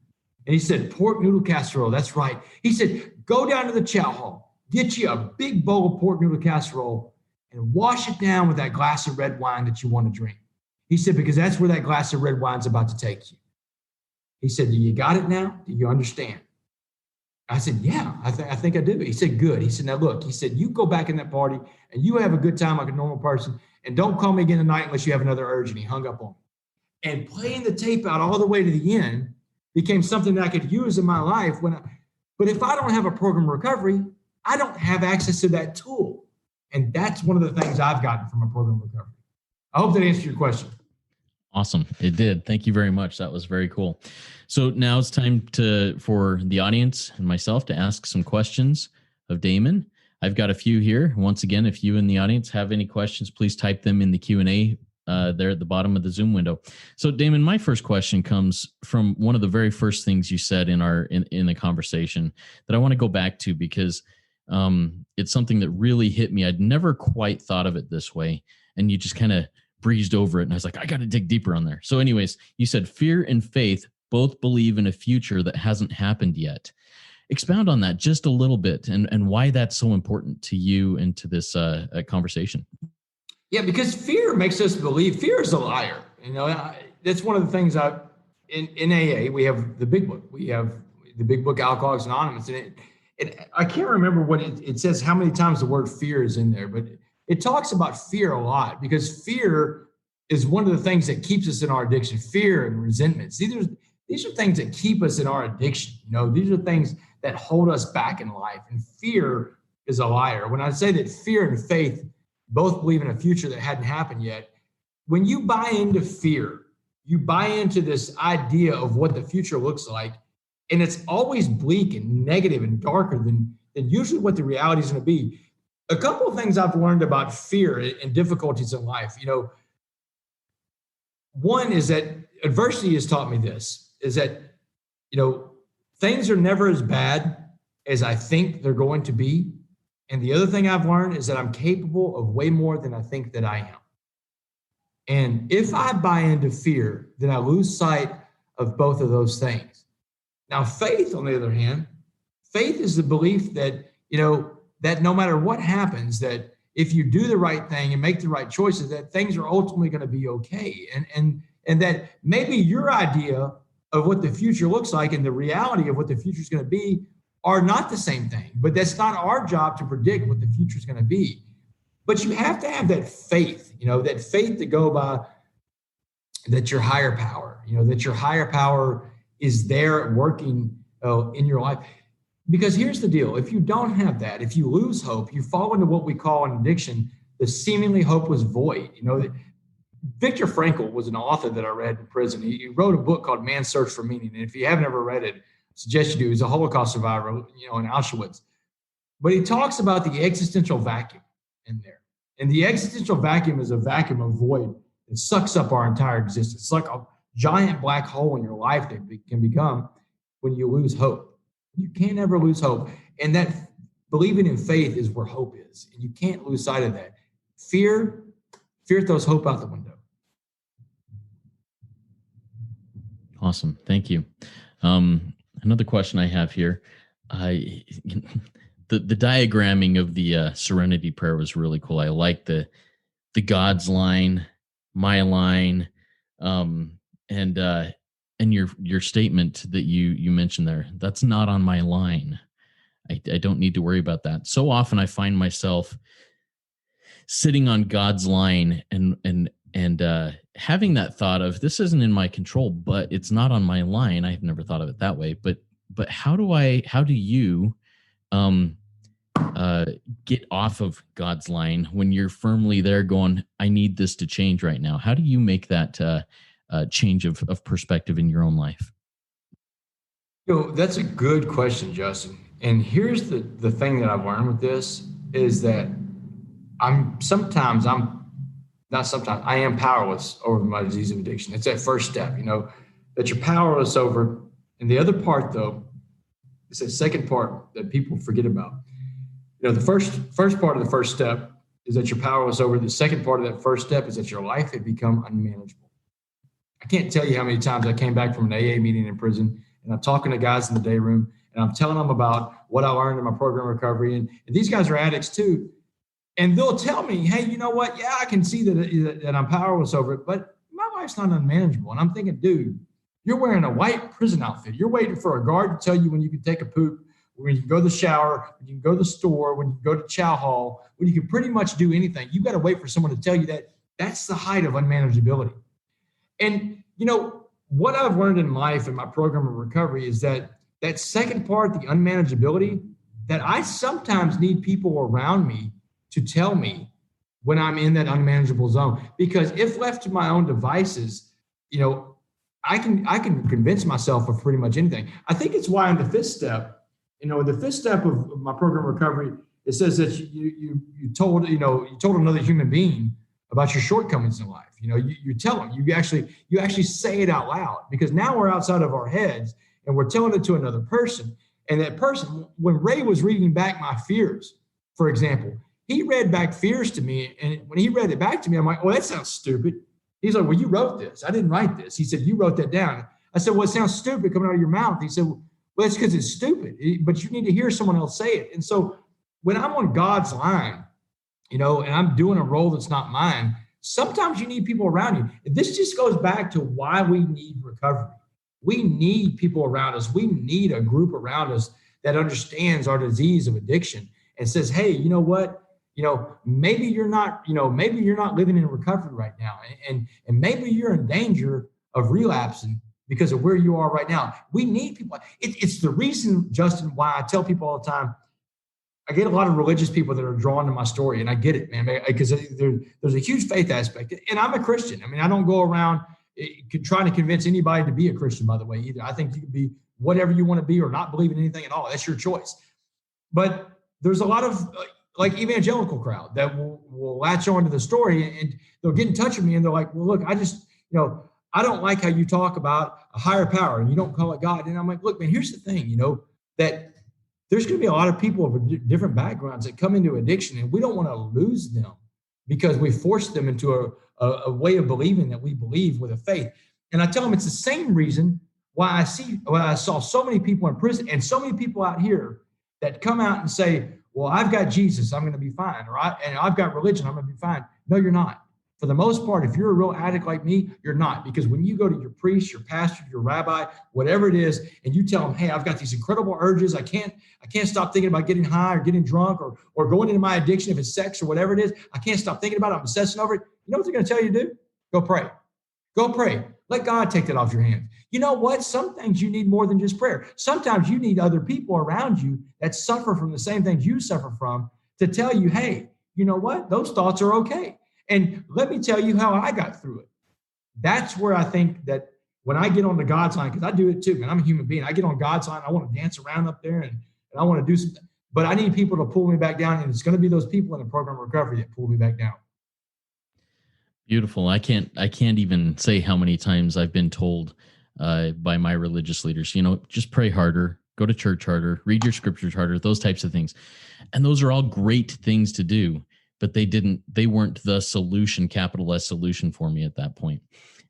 And he said, pork noodle casserole, that's right. He said, go down to the chow hall, get you a big bowl of pork noodle casserole, and wash it down with that glass of red wine that you want to drink. He said, because that's where that glass of red wine's about to take you. He said, do you got it now? Do you understand? I said, yeah, I think I do. He said, good. He said, now look, he said, you go back in that party and you have a good time like a normal person, and don't call me again tonight unless you have another urge. And he hung up on me. And playing the tape out all the way to the end became something that I could use in my life. But if I don't have a program of recovery, I don't have access to that tool. And that's one of the things I've gotten from a program of recovery. I hope that answered your question. Awesome. It did. Thank you very much. That was very cool. So now it's time for the audience and myself to ask some questions of Damon. I've got a few here. Once again, if you in the audience have any questions, please type them in the Q&A there at the bottom of the Zoom window. So Damon, my first question comes from one of the very first things you said in the conversation that I want to go back to, because it's something that really hit me. I'd never quite thought of it this way. And you just kind of breezed over it. And I was like, I got to dig deeper on there. So anyways, you said fear and faith both believe in a future that hasn't happened yet. Expound on that just a little bit, and why that's so important to you and to this conversation. Yeah, because fear makes us believe. Fear is a liar. That's one of the things in AA, we have the big book. We have the big book, Alcoholics Anonymous. And I can't remember what it says, how many times the word fear is in there, but it talks about fear a lot, because fear is one of the things that keeps us in our addiction. Fear and resentments. These are things that keep us in our addiction. These are things that hold us back in life. And fear is a liar. When I say that fear and faith both believe in a future that hadn't happened yet, when you buy into fear, you buy into this idea of what the future looks like, and it's always bleak and negative and darker than usually what the reality is going to be. A couple of things I've learned about fear and difficulties in life, one is that adversity has taught me this, is that, things are never as bad as I think they're going to be. And the other thing I've learned is that I'm capable of way more than I think that I am. And if I buy into fear, then I lose sight of both of those things. Now, faith, on the other hand, faith is the belief that, that no matter what happens, that if you do the right thing and make the right choices, that things are ultimately going to be okay. And that maybe your idea of what the future looks like and the reality of what the future is going to be are not the same thing. But that's not our job to predict what the future is going to be. But you have to have that faith, that faith to go by, that your higher power, that your higher power is there working in your life. Because here's the deal. If you don't have that, if you lose hope, you fall into what we call an addiction, the seemingly hopeless void. Viktor Frankl was an author that I read in prison. He wrote a book called Man's Search for Meaning. And if you haven't ever read it, I suggest you do. He's a Holocaust survivor, in Auschwitz. But he talks about the existential vacuum in there. And the existential vacuum is a vacuum of void that sucks up our entire existence. It's like a giant black hole in your life that can become when you lose hope. You can't ever lose hope. And that believing in faith is where hope is. And you can't lose sight of that. Fear throws hope out the window. Awesome. Thank you. Another question I have here. The diagramming of the Serenity Prayer was really cool. I like the God's line, my line, and your statement that you mentioned there. That's not on my line. I don't need to worry about that. So often I find myself sitting on God's line and having that thought of, this isn't in my control, but it's not on my line. I've never thought of it that way. But how do you get off of God's line when you're firmly there going, I need this to change right now? How do you make that change of perspective in your own life? That's a good question, Justin. And here's the thing that I've learned with this is that I am powerless over my disease of addiction. It's that first step, that you're powerless over. And the other part, though, is that second part that people forget about. The first part of the first step is that you're powerless over. The second part of that first step is that your life had become unmanageable. I can't tell you how many times I came back from an AA meeting in prison, and I'm talking to guys in the day room, and I'm telling them about what I learned in my program recovery. And these guys are addicts too. And they'll tell me, hey, you know what? Yeah, I can see that I'm powerless over it, but my life's not unmanageable. And I'm thinking, dude, you're wearing a white prison outfit. You're waiting for a guard to tell you when you can take a poop, when you can go to the shower, when you can go to the store, when you can go to chow hall, when you can pretty much do anything. You got to wait for someone to tell you that. That's the height of unmanageability. And, what I've learned in life in my program of recovery is that second part, the unmanageability, that I sometimes need people around me to tell me when I'm in that unmanageable zone. Because if left to my own devices, I can convince myself of pretty much anything. I think it's why in the fifth step, the fifth step of my program recovery, it says that you told another human being about your shortcomings in life. You tell them, you actually say it out loud, because now we're outside of our heads and we're telling it to another person. And that person, when Ray was reading back my fears, for example, he read back fears to me. And when he read it back to me, I'm like, well, that sounds stupid. He's like, well, you wrote this. I didn't write this. He said, you wrote that down. I said, well, it sounds stupid coming out of your mouth. He said, well, it's because it's stupid, but you need to hear someone else say it. And so when I'm on God's line, and I'm doing a role that's not mine, sometimes you need people around you. This just goes back to why we need recovery. We need people around us. We need a group around us that understands our disease of addiction and says, hey, you know what? Maybe you're not living in recovery right now. And maybe you're in danger of relapsing because of where you are right now. We need people. It's the reason, Justin, why I tell people all the time, I get a lot of religious people that are drawn to my story, and I get it, man, because there's a huge faith aspect. And I'm a Christian. I mean, I don't go around trying to convince anybody to be a Christian, by the way, either. I think you can be whatever you want to be or not believe in anything at all. That's your choice. But there's a lot of like evangelical crowd that will latch on to the story, and they'll get in touch with me, and they're like, well, look, I just, I don't like how you talk about a higher power and you don't call it God. And I'm like, look, man, here's the thing, that there's going to be a lot of people of different backgrounds that come into addiction, and we don't want to lose them because we force them into a way of believing that we believe with a faith. And I tell them it's the same reason why I saw so many people in prison and so many people out here that come out and say, well, I've got Jesus, I'm going to be fine. Or I've got religion, I'm going to be fine. No, you're not. For the most part, if you're a real addict like me, you're not. Because when you go to your priest, your pastor, your rabbi, whatever it is, and you tell them, hey, I've got these incredible urges. I can't stop thinking about getting high or getting drunk or going into my addiction, if it's sex or whatever it is. I can't stop thinking about it. I'm obsessing over it. You know what they're going to tell you to do? Go pray. Go pray. Let God take that off your hands. You know what? Some things you need more than just prayer. Sometimes you need other people around you that suffer from the same things you suffer from to tell you, hey, you know what? Those thoughts are okay. And let me tell you how I got through it. That's where I think that when I get on the God's line, because I do it too, man, I'm a human being. I get on God's line. I want to dance around up there and I want to do something, but I need people to pull me back down. And it's going to be those people in the program of recovery that pull me back down. Beautiful. I can't even say how many times I've been told by my religious leaders, just pray harder, go to church harder, read your scriptures harder, those types of things. And those are all great things to do, but they weren't the solution, capital S solution for me at that point.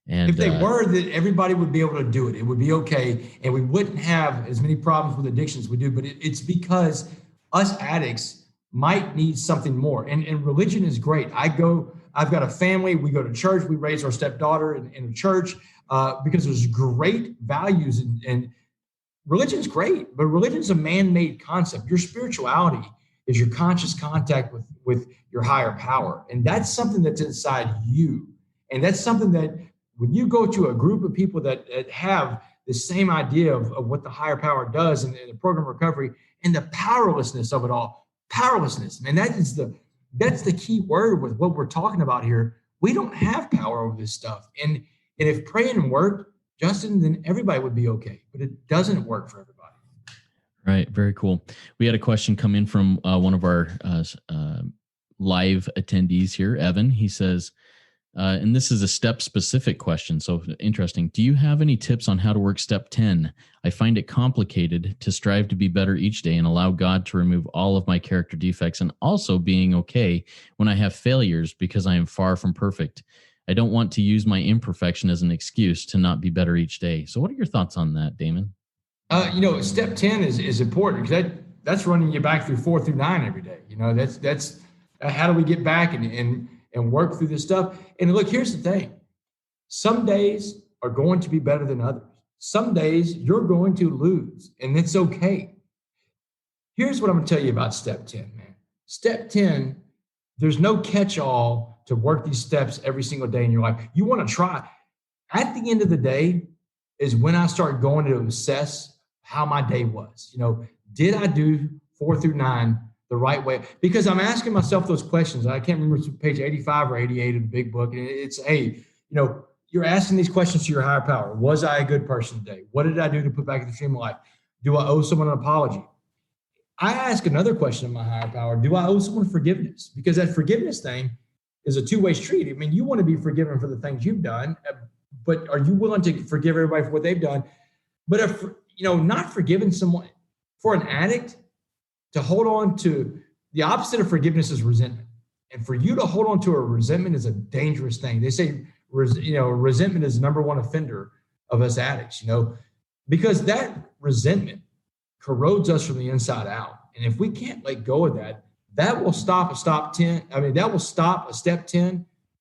And if they were, that everybody would be able to do it. It would be okay. And we wouldn't have as many problems with addictions we do, but it's because us addicts might need something more. And religion is great. I've got a family. We go to church. We raise our stepdaughter in a church because there's great values. And religion is great, but religion is a man-made concept. Your spirituality is your conscious contact with your higher power. And that's something that's inside you. And that's something that when you go to a group of people that have the same idea of what the higher power does in the program recovery and the powerlessness of it all, powerlessness, man, that's the key word with what we're talking about here. We don't have power over this stuff. And if praying worked, Justin, then everybody would be okay. But it doesn't work for everybody. Right. Very cool. We had a question come in from one of our live attendees here, Evan. He says, and this is a step-specific question, so interesting. Do you have any tips on how to work step 10? I find it complicated to strive to be better each day and allow God to remove all of my character defects and also being okay when I have failures because I am far from perfect. I don't want to use my imperfection as an excuse to not be better each day. So what are your thoughts on that, Damon? Step 10 is important because that's running you back through 4 through 9 every day. That's how do we get back and work through this stuff. And look, here's the thing. Some days are going to be better than others. Some days you're going to lose, and it's okay. Here's what I'm going to tell you about step 10, man. Step 10, there's no catch-all to work these steps every single day in your life. You want to try. At the end of the day is when I start going to assess how my day was. Did I do 4 through 9 the right way? Because I'm asking myself those questions. I can't remember page 85 or 88 of the big book. And it's, hey, you're asking these questions to your higher power. Was I a good person today? What did I do to put back in the stream of life? Do I owe someone an apology? I ask another question of my higher power. Do I owe someone forgiveness? Because that forgiveness thing is a two-way street. I mean, you want to be forgiven for the things you've done, but are you willing to forgive everybody for what they've done? But if, not forgiving someone, for an addict, to hold on to the opposite of forgiveness is resentment. And for you to hold on to a resentment is a dangerous thing. They say, resentment is the number one offender of us addicts, because that resentment corrodes us from the inside out. And if we can't let go of that, that will stop a step 10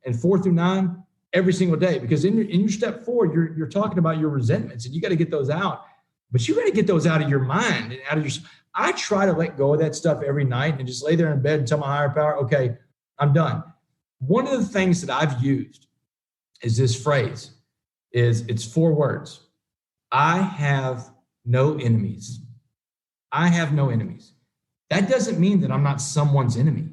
and 4 through 9 every single day. Because in your step 4, you're talking about your resentments and you got to get those out. But you got to get those out of your mind and out of your. I try to let go of that stuff every night and just lay there in bed and tell my higher power, okay, I'm done. One of the things that I've used is this phrase. It's 4 words. I have no enemies. I have no enemies. That doesn't mean that I'm not someone's enemy.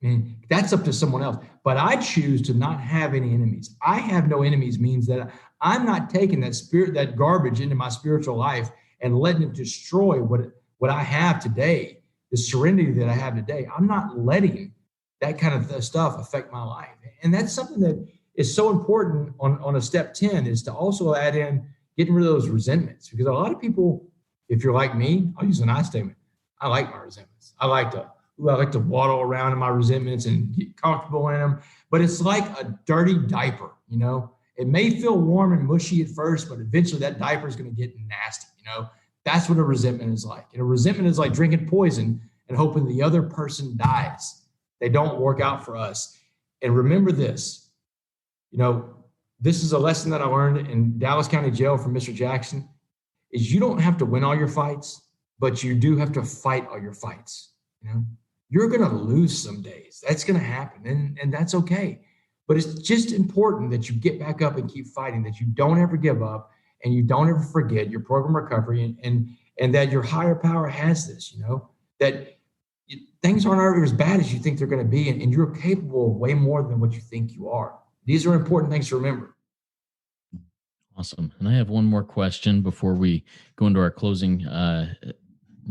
I mean, that's up to someone else. But I choose to not have any enemies. I have no enemies means that I'm not taking that garbage into my spiritual life and letting it destroy what I have today, the serenity that I have today. I'm not letting that kind of stuff affect my life. And that's something that is so important on a step 10 is to also add in getting rid of those resentments. Because a lot of people, if you're like me, I'll use an I statement. I like my resentments. I like to waddle around in my resentments and get comfortable in them. But it's like a dirty diaper, It may feel warm and mushy at first, but eventually that diaper is going to get nasty, That's what a resentment is like. And a resentment is like drinking poison and hoping the other person dies. They don't work out for us. And remember this, this is a lesson that I learned in Dallas County Jail from Mr. Jackson, is you don't have to win all your fights, but you do have to fight all your fights. You're going to lose some days. That's going to happen. And that's okay. But it's just important that you get back up and keep fighting, that you don't ever give up and you don't ever forget your program recovery, and that your higher power has this, that things aren't ever as bad as you think they're going to be, and you're capable of way more than what you think you are. These are important things to remember. Awesome. And I have one more question before we go into our closing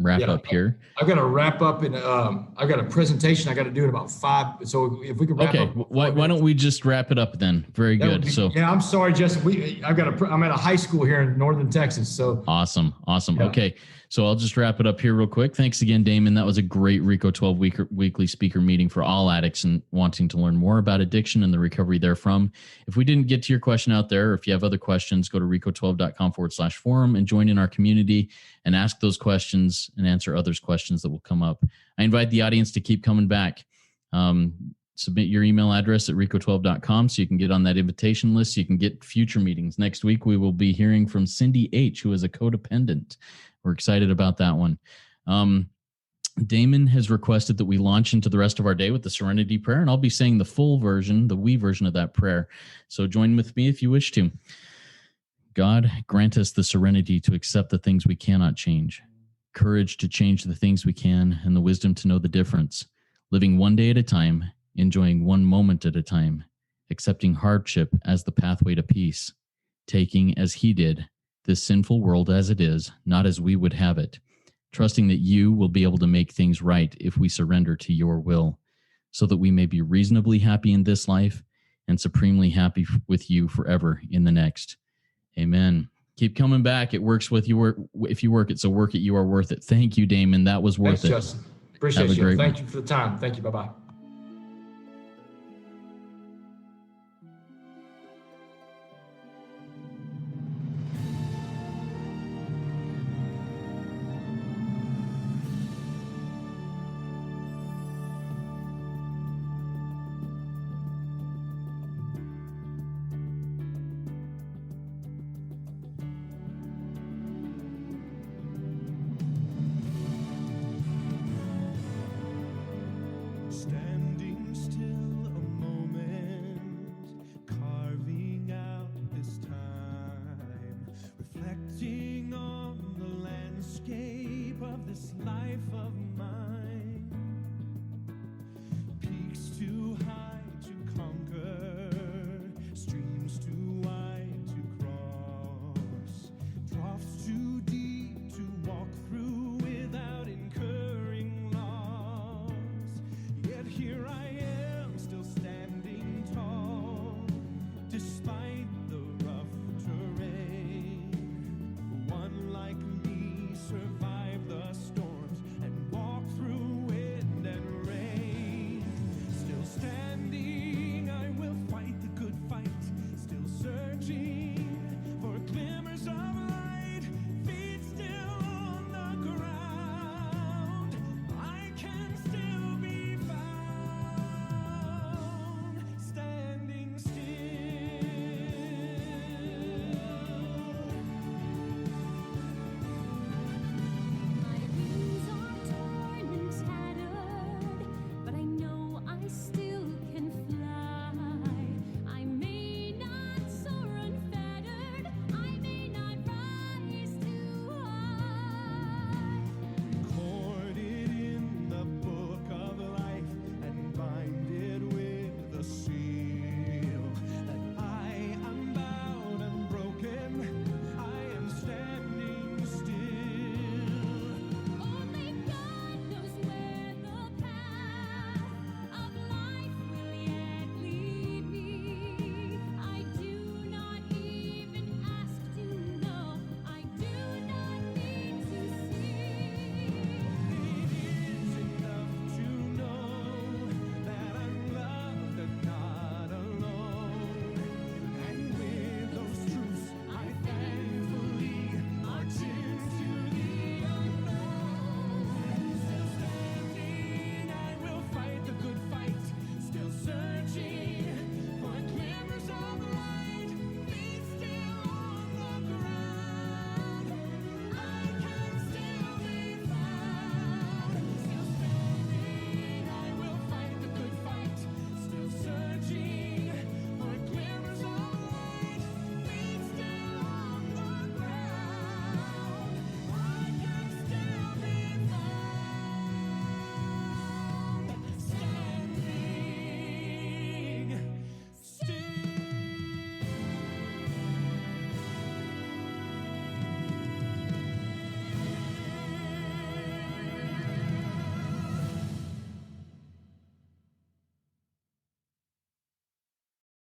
wrap up here. I've got to wrap up, and I've got a presentation I got to do in about 5. So if we can wrap up. Why don't we just wrap it up then? Very good. I'm sorry, Justin. I'm at a high school here in northern Texas. So awesome. Yeah. Okay. So I'll just wrap it up here real quick. Thanks again, Damon. That was a great RECO12 weekly speaker meeting for all addicts and wanting to learn more about addiction and the recovery therefrom. If we didn't get to your question out there, or if you have other questions, go to RECO12.com/forum and join in our community and ask those questions and answer others' questions that will come up. I invite the audience to keep coming back. Submit your email address at RECO12.com so you can get on that invitation list. So you can get future meetings. Next week, we will be hearing from Cindy H., who is a codependent. We're excited about that one. Damon has requested that we launch into the rest of our day with the Serenity Prayer, and I'll be saying the full version, the we version of that prayer. So join with me if you wish to. God, grant us the serenity to accept the things we cannot change, courage to change the things we can, and the wisdom to know the difference, living one day at a time, enjoying one moment at a time, accepting hardship as the pathway to peace, taking, as he did, this sinful world as it is, not as we would have it, trusting that you will be able to make things right if we surrender to your will, so that we may be reasonably happy in this life and supremely happy with you forever in the next. Amen. Keep coming back. It works with you. If you work it, so work it. You are worth it. Thank you, Damon. That was worth it. Thanks, Justin. Appreciate you. Thank you for the time. Thank you. Bye-bye. Standing still a moment, carving out this time, reflecting on the landscape of this life of